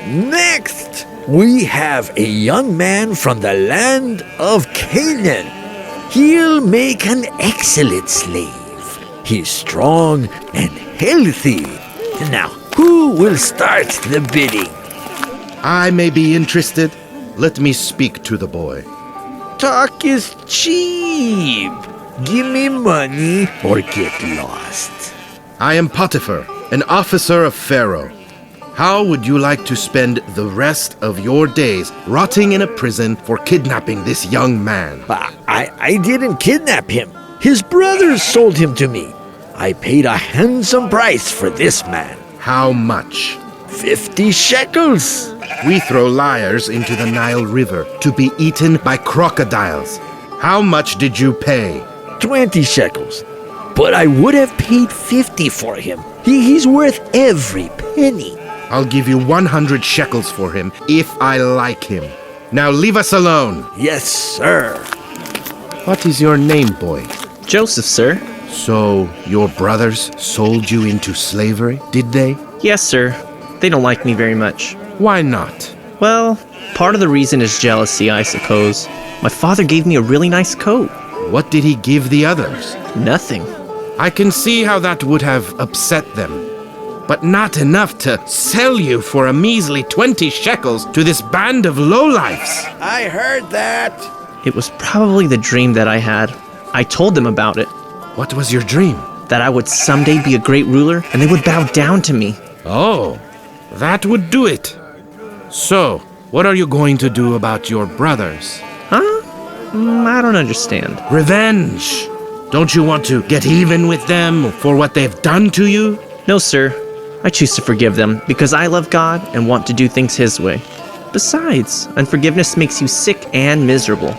Next, we have a young man from the land of Canaan. He'll make an excellent slave. He's strong and healthy. Now, who will start the bidding? I may be interested. Let me speak to the boy. Talk is cheap. Give me money or get lost. I am Potiphar, an officer of Pharaoh. How would you like to spend the rest of your days rotting in a prison for kidnapping this young man? I didn't kidnap him. His brothers sold him to me. I paid a handsome price for this man. How much? 50 shekels. We throw liars into the Nile River to be eaten by crocodiles. How much did you pay? 20 shekels. But I would have paid 50 for him. He's worth every penny. I'll give you 100 shekels for him if I like him. Now leave us alone. Yes, sir. What is your name, boy? Joseph, sir. So, your brothers sold you into slavery, did they? Yes, sir. They don't like me very much. Why not? Well, part of the reason is jealousy, I suppose. My father gave me a really nice coat. What did he give the others? Nothing. I can see how that would have upset them. But not enough to sell you for a measly 20 shekels to this band of lowlifes. I heard that. It was probably the dream that I had. I told them about it. What was your dream? That I would someday be a great ruler and they would bow down to me. Oh, that would do it. So, what are you going to do about your brothers? Huh? I don't understand. Revenge! Don't you want to get even with them for what they've done to you? No, sir. I choose to forgive them because I love God and want to do things His way. Besides, unforgiveness makes you sick and miserable.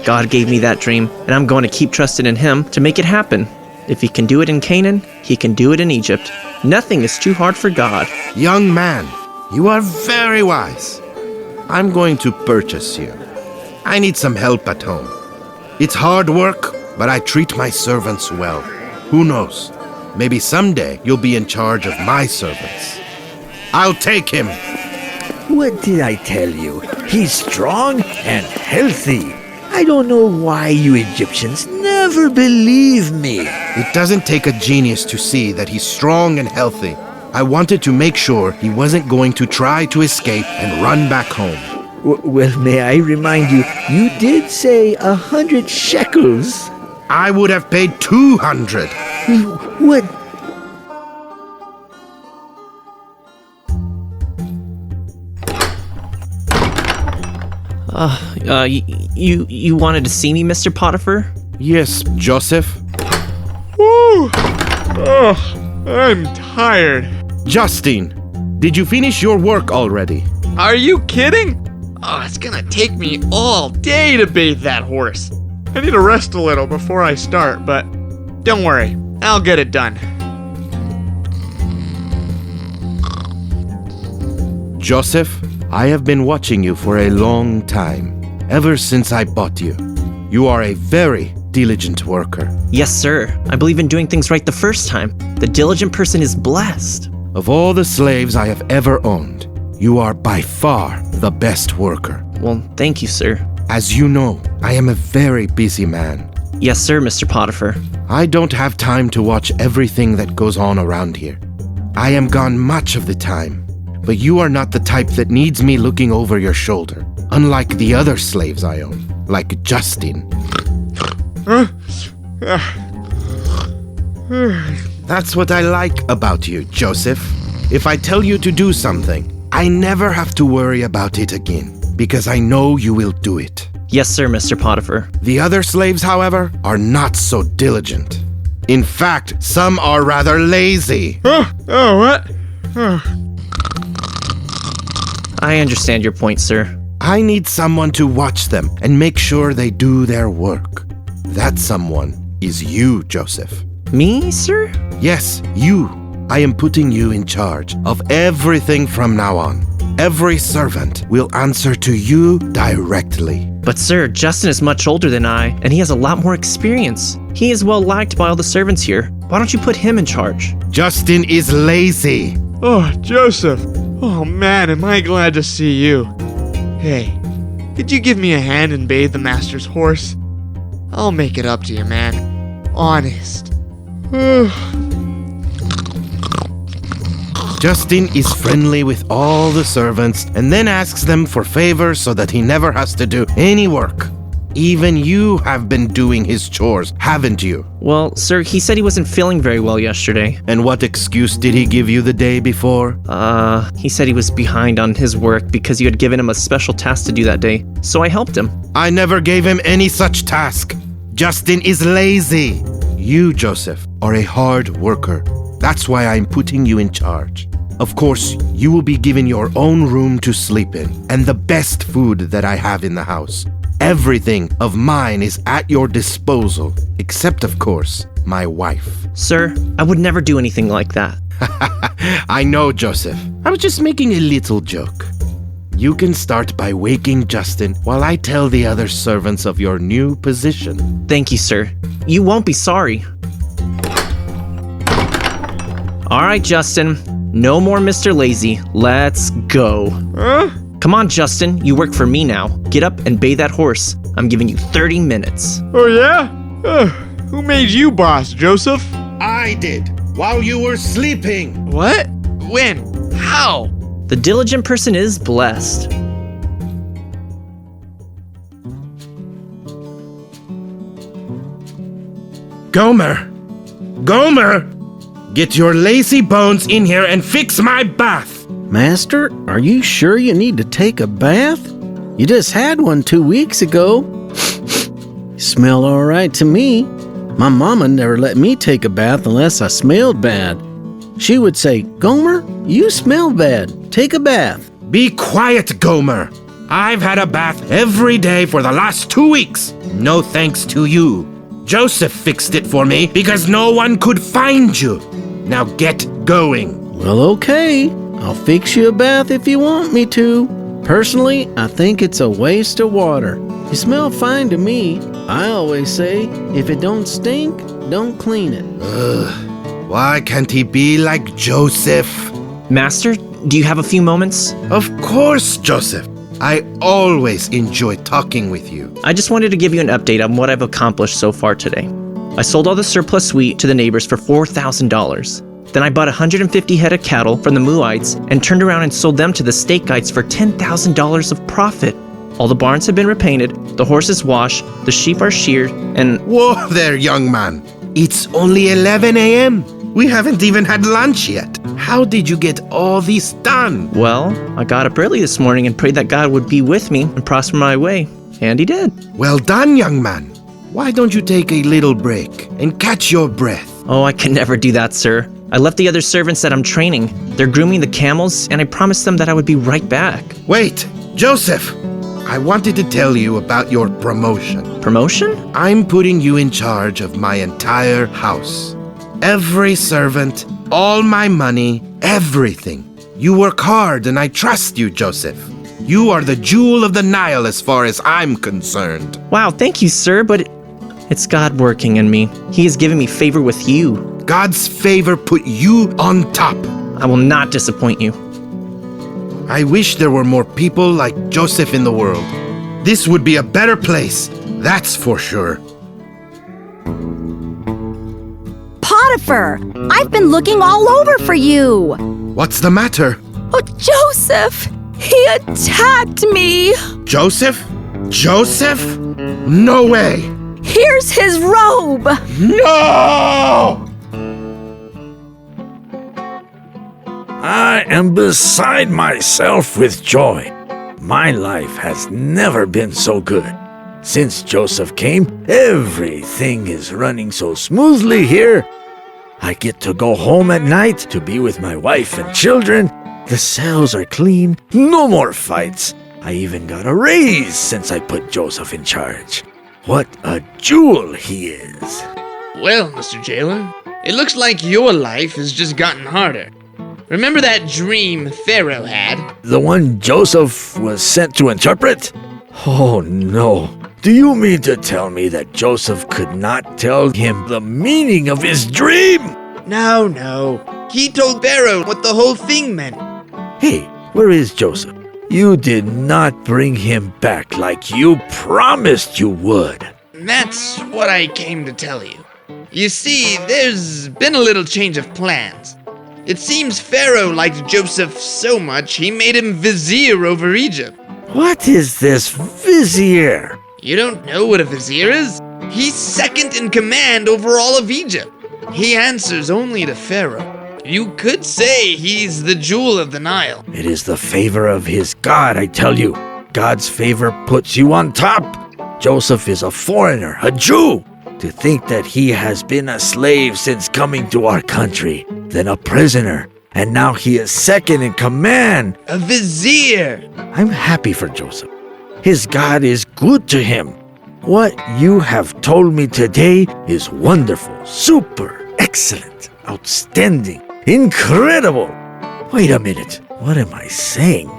God gave me that dream, and I'm going to keep trusting in Him to make it happen. If He can do it in Canaan, He can do it in Egypt. Nothing is too hard for God. Young man, you are very wise. I'm going to purchase you. I need some help at home. It's hard work, but I treat my servants well. Who knows? Maybe someday you'll be in charge of my servants. I'll take him. What did I tell you? He's strong and healthy. I don't know why you Egyptians never believe me. It doesn't take a genius to see that he's strong and healthy. I wanted to make sure he wasn't going to try to escape and run back home. Well, may I remind you, you did say 100 shekels. I would have paid 200. What? You wanted to see me, Mr. Potiphar? Yes, Joseph. Woo! Oh, I'm tired. Justine, did you finish your work already? Are you kidding? Oh, it's gonna take me all day to bathe that horse. I need to rest a little before I start, but don't worry, I'll get it done. Joseph, I have been watching you for a long time, ever since I bought you. You are a very diligent worker. Yes, sir. I believe in doing things right the first time. The diligent person is blessed. Of all the slaves I have ever owned, you are by far the best worker. Well, thank you, sir. As you know, I am a very busy man. Yes, sir, Mr. Potiphar. I don't have time to watch everything that goes on around here. I am gone much of the time, but you are not the type that needs me looking over your shoulder, unlike the other slaves I own, like Justine. That's what I like about you, Joseph. If I tell you to do something, I never have to worry about it again, because I know you will do it. Yes, sir, Mr. Potiphar. The other slaves, however, are not so diligent. In fact, some are rather lazy. What? I understand your point, sir. I need someone to watch them and make sure they do their work. That someone is you, Joseph. Me, sir? Yes, you. I am putting you in charge of everything from now on. Every servant will answer to you directly. But sir, Justin is much older than I, and he has a lot more experience. He is well liked by all the servants here. Why don't you put him in charge? Justin is lazy. Oh, Joseph, Oh man, am I glad to see you. Hey, could you give me a hand and bathe the master's horse? I'll make it up to you, man. Honest. Justin is friendly with all the servants and then asks them for favors so that he never has to do any work. Even you have been doing his chores, haven't you? Well, sir, he said he wasn't feeling very well yesterday. And what excuse did he give you the day before? He said he was behind on his work because you had given him a special task to do that day, so I helped him. I never gave him any such task. Justin is lazy. You, Joseph, are a hard worker. That's why I'm putting you in charge. Of course, you will be given your own room to sleep in, and the best food that I have in the house. Everything of mine is at your disposal, except, of course, my wife. Sir, I would never do anything like that. I know, Joseph. I was just making a little joke. You can start by waking Justin while I tell the other servants of your new position. Thank you, sir. You won't be sorry. All right, Justin. No more Mr. Lazy. Let's go. Huh? Come on, Justin. You work for me now. Get up and bathe that horse. I'm giving you 30 minutes. Oh yeah? Who made you boss, Joseph? I did, while you were sleeping. What? When? How? The diligent person is blessed. Gomer! Gomer! Get your lazy bones in here and fix my bath! Master, are you sure you need to take a bath? You just had one 2 weeks ago. Smell all right to me. My mama never let me take a bath unless I smelled bad. She would say, Gomer, you smell bad. Take a bath. Be quiet, Gomer! I've had a bath every day for the last 2 weeks. No thanks to you. Joseph fixed it for me because no one could find you. Now get going. Well, okay. I'll fix you a bath if you want me to. Personally, I think it's a waste of water. You smell fine to me. I always say, if it don't stink, don't clean it. Why can't he be like Joseph? Master, do you have a few moments? Of course, Joseph. I always enjoy talking with you. I just wanted to give you an update on what I've accomplished so far today. I sold all the surplus wheat to the neighbors for $4,000. Then I bought 150 head of cattle from the Muites and turned around and sold them to the Stakites for $10,000 of profit. All the barns have been repainted, the horses washed, the sheep are sheared, and... Whoa there, young man. It's only 11 a.m. We haven't even had lunch yet. How did you get all this done? Well, I got up early this morning and prayed that God would be with me and prosper my way. And he did. Well done, young man. Why don't you take a little break and catch your breath? Oh, I can never do that, sir. I left the other servants that I'm training. They're grooming the camels, and I promised them that I would be right back. Wait, Joseph. I wanted to tell you about your promotion. Promotion? I'm putting you in charge of my entire house. Every servant, all my money, everything. You work hard and I trust you, Joseph. You are the jewel of the Nile as far as I'm concerned. Wow, thank you, sir, but it's God working in me. He has given me favor with you. God's favor put you on top. I will not disappoint you. I wish there were more people like Joseph in the world. This would be a better place, that's for sure. Potiphar, I've been looking all over for you. What's the matter? Oh, Joseph, he attacked me. Joseph? Joseph? No way! Here's his robe. No! I am beside myself with joy. My life has never been so good. Since Joseph came, everything is running so smoothly here. I get to go home at night to be with my wife and children. The cells are clean, no more fights. I even got a raise since I put Joseph in charge. What a jewel he is. Well, Mr. Jailer, it looks like your life has just gotten harder. Remember that dream Pharaoh had? The one Joseph was sent to interpret? Oh no. Do you mean to tell me that Joseph could not tell him the meaning of his dream? No. He told Pharaoh what the whole thing meant. Hey, where is Joseph? You did not bring him back like you promised you would. That's what I came to tell you. You see, there's been a little change of plans. It seems Pharaoh liked Joseph so much he made him vizier over Egypt. What is this vizier? You don't know what a vizier is? He's second in command over all of Egypt. He answers only to Pharaoh. You could say he's the jewel of the Nile. It is the favor of his God, I tell you. God's favor puts you on top. Joseph is a foreigner, a Jew. To think that he has been a slave since coming to our country, then a prisoner, and now he is second in command. A vizier! I'm happy for Joseph. His God is good to him. What you have told me today is wonderful, super, excellent, outstanding, incredible. Wait a minute, what am I saying?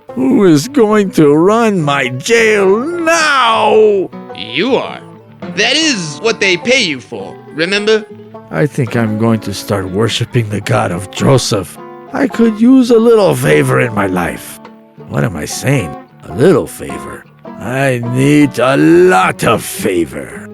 Who is going to run my jail now? You are. That is what they pay you for, remember? I think I'm going to start worshiping the God of Joseph. I could use a little favor in my life. What am I saying? A little favor? I need a lot of favor.